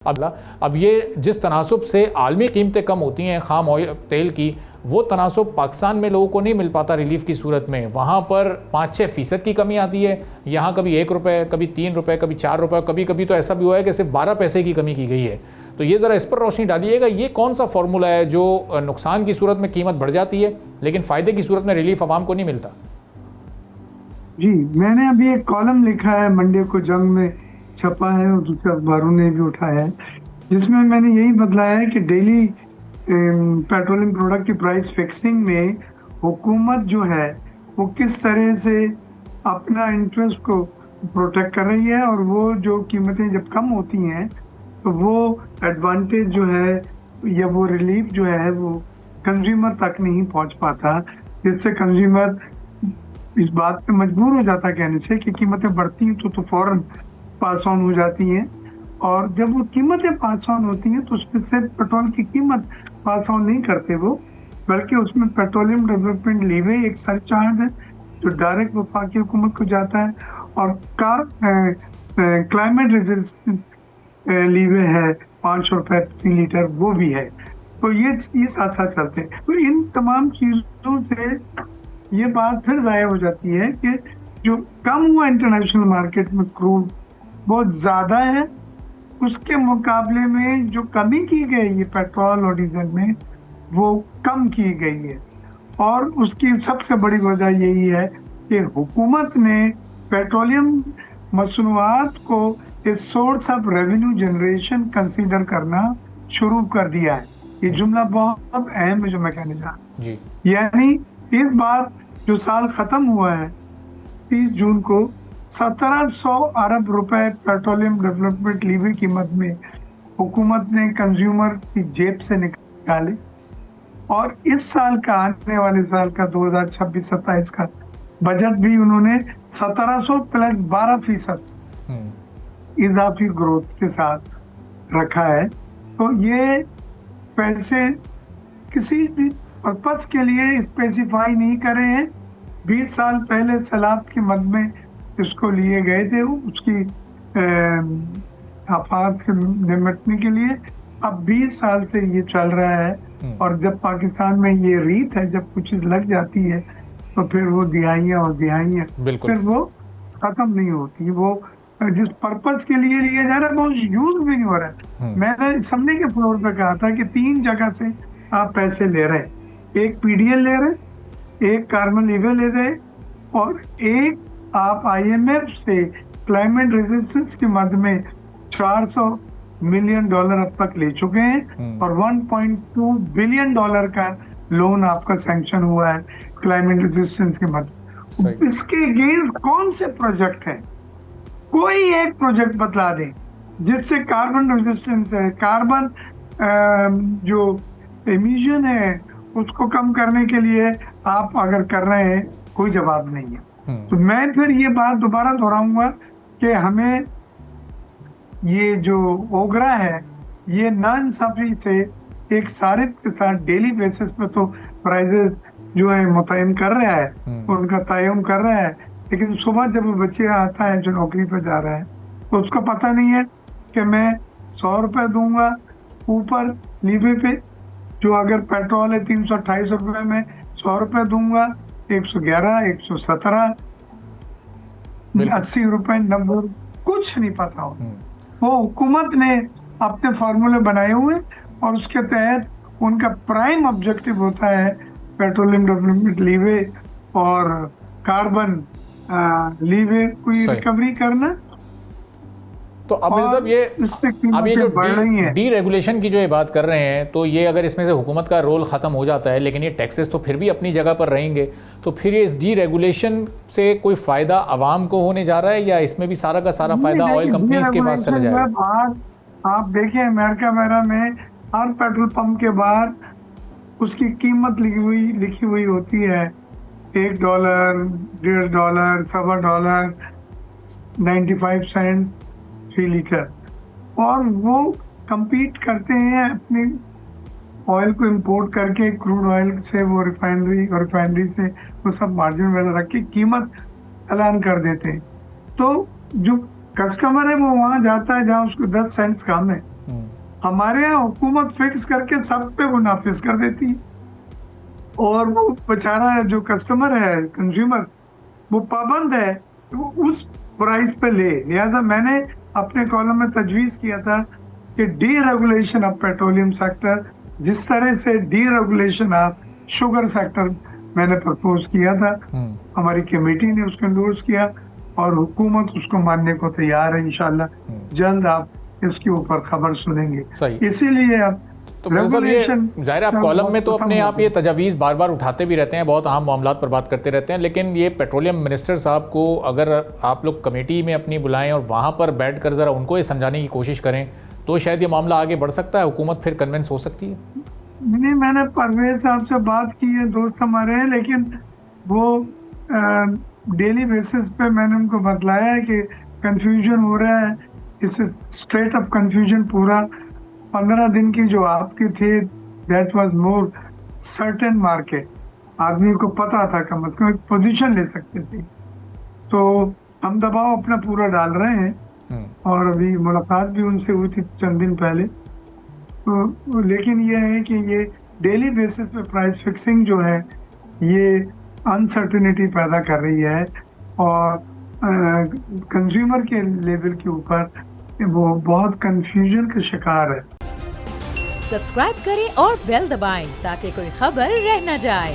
अब ये जिस तनासुब से आलमी कीमतें कम होती हैं खाम ऑयल तेल की, वो तनासुब पाकिस्तान में लोगों को नहीं मिल पाता रिलीफ की सूरत में। वहाँ पर 5-6% की कमी आती है, यहाँ कभी 1 रुपये, कभी 3 रुपये, कभी 4 रुपये, कभी कभी तो ऐसा भी हुआ है कि सिर्फ 12 पैसे की कमी की गई है। तो ये ज़रा इस पर रोशनी डालिएगा, ये कौन सा फार्मूला है जो नुकसान की सूरत में कीमत बढ़ जाती है लेकिन फ़ायदे की सूरत में रिलीफ आवाम को नहीं मिलता? जी, मैंने अभी एक कॉलम लिखा है, मंडे को जंग में छपा है और दूसरे अखबारों ने भी उठाया है, जिसमें मैंने यही बतलाया है कि डेली पेट्रोलियम प्रोडक्ट की प्राइस फिक्सिंग में हुकूमत जो है वो किस तरह से अपना इंटरेस्ट को प्रोटेक्ट कर रही है, और वो जो कीमतें जब कम होती हैं तो वो एडवांटेज जो है या वो रिलीफ जो है वो कंज्यूमर तक नहीं पहुंच पाता, जिससे कंज्यूमर इस बात पे मजबूर हो जाता कहने से कि कीमतें बढ़ती हैं तो फौरन पास ऑन हो जाती हैं, और जब वो कीमतें पास ऑन होती हैं तो उसमें से पेट्रोल की कीमत पास ऑन नहीं करते वो, बल्कि उसमें पेट्रोलियम डेवलपमेंट लीवे एक सरचार्ज है जो डायरेक्ट वफाकी हुकूमत को जाता है, और क्लाइमेट रेजिस्टेंस लीवे है 5 रुपए प्रति लीटर, वो भी है। तो ये साथ साथ चलते हैं। तो इन तमाम चीजों से ये बात फिर जाहिर हो जाती है कि जो कम हुआ इंटरनेशनल मार्केट में क्रूड बहुत ज्यादा है, उसके मुकाबले में जो कमी की गई है पेट्रोल और डीजल में वो कम की गई है, और उसकी सबसे बड़ी वजह यही है कि हुकूमत ने पेट्रोलियम मसनूआत को इस source of revenue generation consider करना शुरू कर दिया है। ये जुमला बहुत अहम है जो मैं कहने जा रहा हूं। यानी इस बार जो साल खत्म हुआ है 30 जून को 1700 अरब रुपए पेट्रोलियम डेवलपमेंट लीवे कीमत में हुकूमत ने कंज्यूमर की जेब से निकाले, और इस साल का, आने वाले साल का 2026-27 का बजट भी उन्होंने 1700 प्लस 12% इजाफी ग्रोथ के साथ रखा है। तो ये पैसे किसी भी पर्पस के लिए स्पेसिफाई नहीं करे हैं। 20 साल पहले सैलाब की मद में इसको लिए गए थे, उसकी आफात से निपटने के लिए। अब 20 साल से ये चल रहा है, और जब पाकिस्तान में ये रीत है, जब कुछ लग जाती है तो फिर वो दिहाइयाँ और दिहाइयाँ फिर वो खत्म नहीं होती। वो जिस पर्पस के लिए लिया जा रहा है वो यूज भी नहीं हो रहा है। मैंने सामने के फ्लोर पे कहा था कि 3 जगह से आप पैसे ले रहे हैं, एक पीडीएल ले रहे, एक कार्बन लीवे ले रहे, और एक आप आईएमएफ से क्लाइमेट रेजिस्टेंस की मद में $400 मिलियन अब तक ले चुके हैं, और $1.2 बिलियन का लोन आपका सैंक्शन हुआ है क्लाइमेट रेजिस्टेंस के मद। इसके अगेंस्ट कौन से प्रोजेक्ट हैं? कोई एक प्रोजेक्ट बतला दें जिससे कार्बन रेजिस्टेंस है, कार्बन जो एमिशन है उसको कम करने के लिए आप अगर कर रहे हैं, कोई जवाब नहीं है। तो मैं फिर ये बात दोबारा दोहराऊंगा कि हमें ये जो ओगरा है ये नाइंसाफी से एक सारिफ के साथ डेली बेसिस पे तो प्राइजेस जो है मुतयन कर रहा है, उनका तयन कर रहा है, लेकिन सुबह जब बच्चे आता है जो नौकरी पे जा रहा है तो उसको पता नहीं है कि मैं 100 रुपए दूंगा ऊपर लीवे पे, जो अगर पेट्रोल है 328 रुपए में 100 रुपए दूंगा, 111, 117, 80 रुपए, 90, कुछ नहीं पता हो। वो हुकूमत ने अपने फार्मूले बनाए हुए, और उसके तहत उनका प्राइम ऑब्जेक्टिव होता है पेट्रोलियम डेवलपमेंट लीवे और कार्बन लीवे कोई रिकवरी करना। तो अब साहब ये जो डी रेगुलेशन की जो ये बात कर रहे हैं, तो ये अगर इसमें से हुकूमत का रोल ख़त्म हो जाता है, लेकिन ये टैक्सेस तो फिर भी अपनी जगह पर रहेंगे, तो फिर ये इस डी रेगुलेशन से कोई फ़ायदा आवाम को होने जा रहा है, या इसमें भी सारा का सारा फ़ायदा ऑयल कंपनीज के पास चला जाएगा? आप देखिए अमेरिका में हर पेट्रोल पंप के बाहर उसकी कीमत लिखी हुई होती है, $1, $1.5, $1.25, 95 सेंट 3 लीटर, और वो compete करते हैं अपने ऑयल को इंपोर्ट करके क्रूड ऑयल से, वो रिफाइनरी से वो सब मार्जिन वगैरह रख के कीमत ऐलान कर देते हैं। तो जो कस्टमर है वो वहां जाता है जहां उसको 10 सेंट्स कम है, हमारे यहाँ हुकूमत फिक्स करके सब पे वो नाफिज कर देती है, और वो बेचारा जो कस्टमर है, कंज्यूमर, वो पाबंद है वो उस प्राइस पे ले। लिहाजा मैंने अपने कॉलम में तजवीज़ किया था कि D regulation of petroleum sector, जिस तरह से D regulation of sugar sector मैंने प्रपोज किया था, हमारी कमेटी ने उसको एंडोर्स किया और हुकूमत उसको मानने को तैयार है। इंशाल्लाह जल्द आप इसके ऊपर खबर सुनेंगे। इसीलिए अब तो ये जाहिर आप कॉलम में तो अपने आप ये तजावीज़ बार बार उठाते भी रहते हैं, बहुत अहम मामलात पर बात करते रहते हैं, लेकिन ये पेट्रोलियम मिनिस्टर साहब को अगर आप लोग कमेटी में अपनी बुलाएं और वहाँ पर बैठ कर ज़रा उनको ये समझाने की कोशिश करें तो शायद ये मामला आगे बढ़ सकता है, हुकूमत फिर कन्विंस हो सकती है। नहीं, मैंने परवेज साहब से बात की है, दोस्त हमारे हैं, लेकिन वो डेली बेसिस पे मैंने उनको बतलाया है कि कंफ्यूजन हो रहा है, इस स्टेट ऑफ कंफ्यूजन पूरा 15 दिन की जो आपकी थी, that was more certain market, आदमी को पता था, कम से कम एक पोजीशन ले सकते थे। तो हम दबाव अपना पूरा डाल रहे हैं और अभी मुलाकात भी उनसे हुई थी चंद दिन पहले। तो लेकिन ये है कि ये डेली बेसिस पे प्राइस फिक्सिंग जो है ये अनसर्टेनिटी पैदा कर रही है और कंज्यूमर के लेवल के ऊपर वो बहुत कंफ्यूजन का शिकार है। सब्सक्राइब करें और बेल दबाएं ताकि कोई खबर रह न जाए।